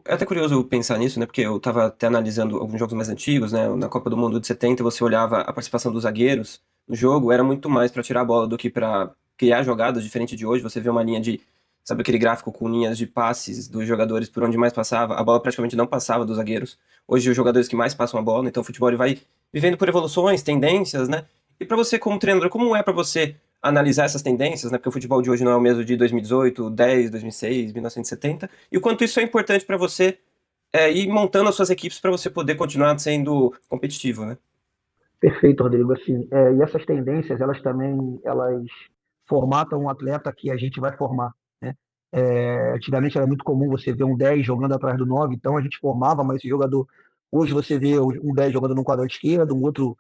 É até curioso pensar nisso, né? Porque eu tava até analisando alguns jogos mais antigos, né? Na Copa do Mundo de 70, você olhava a participação dos zagueiros no jogo, era muito mais pra tirar a bola do que pra criar jogadas, diferente de hoje. Você vê uma linha de, sabe aquele gráfico com linhas de passes dos jogadores por onde mais passava? A bola praticamente não passava dos zagueiros. Hoje, os jogadores que mais passam a bola, então o futebol ele vai vivendo por evoluções, tendências, né? E pra você, como treinador, como é pra você analisar essas tendências, né? Porque o futebol de hoje não é o mesmo de 2018, 10, 2006, 1970. E o quanto isso é importante para você ir montando as suas equipes para você poder continuar sendo competitivo, né? Perfeito, Rodrigo. Assim, e essas tendências, elas também, elas formatam um atleta que a gente vai formar, né? Antigamente era muito comum você ver um 10 jogando atrás do 9, então a gente formava, mas esse jogador, hoje você vê um 10 jogando no quadrado esquerdo, um outro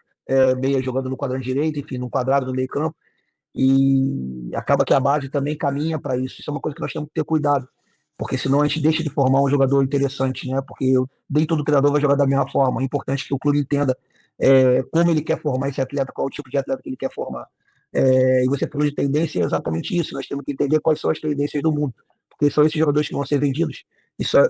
meia jogando no quadrado direito, enfim, no quadrado no meio campo, e acaba que a base também caminha para isso. Isso é uma coisa que nós temos que ter cuidado, porque senão a gente deixa de formar um jogador interessante, né? Porque nem todo treinador vai jogar da mesma forma. É importante que o clube entenda como ele quer formar esse atleta, qual o tipo de atleta que ele quer formar. E você falou de tendência, é exatamente isso. Nós temos que entender quais são as tendências do mundo, porque são esses jogadores que vão ser vendidos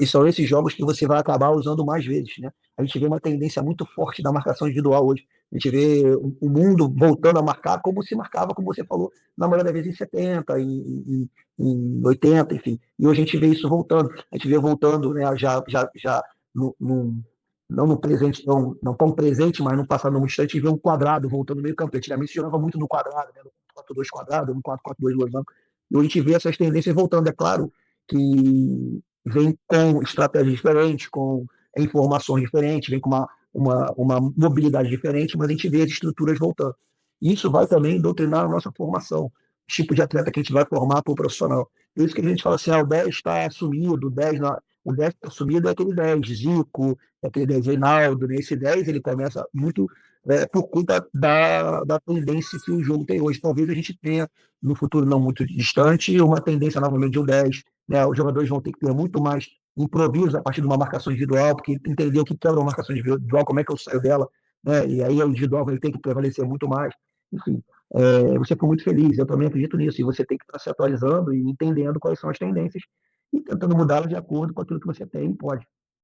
e são esses jogos que você vai acabar usando mais vezes, né? A gente vê uma tendência muito forte da marcação individual hoje. A gente vê o mundo voltando a marcar como se marcava, como você falou, na maioria das vezes em 70, em 80, enfim. E hoje a gente vê isso voltando. A gente vê voltando, né, já no, não no presente, não tão presente, mas no passado muito distante, a gente vê um quadrado voltando no meio campo. Antigamente se jogava muito no quadrado, né, no 4-2 quadrado, no 4-4-2 losango. E hoje a gente vê essas tendências voltando. É claro que vem com estratégias diferentes, com informações diferentes, vem com uma mobilidade diferente, mas a gente vê as estruturas voltando. Isso vai também doutrinar a nossa formação, o tipo de atleta que a gente vai formar para o profissional. Por isso que a gente fala assim, o 10 está sumido, o 10 está sumido é aquele 10 Zico, é aquele 10 Reinaldo, né? Esse 10 ele começa muito por conta da tendência que o jogo tem hoje. Talvez a gente tenha, no futuro não muito distante, uma tendência novamente de um 10, né? Os jogadores vão ter que ter muito mais improviso a partir de uma marcação individual, porque entender o que é uma marcação individual, como é que eu saio dela, né? E aí o individual vai ter que prevalecer muito mais. Enfim, você ficou muito feliz, eu também acredito nisso, e você tem que estar se atualizando e entendendo quais são as tendências e tentando mudá-las de acordo com aquilo que você tem e pode.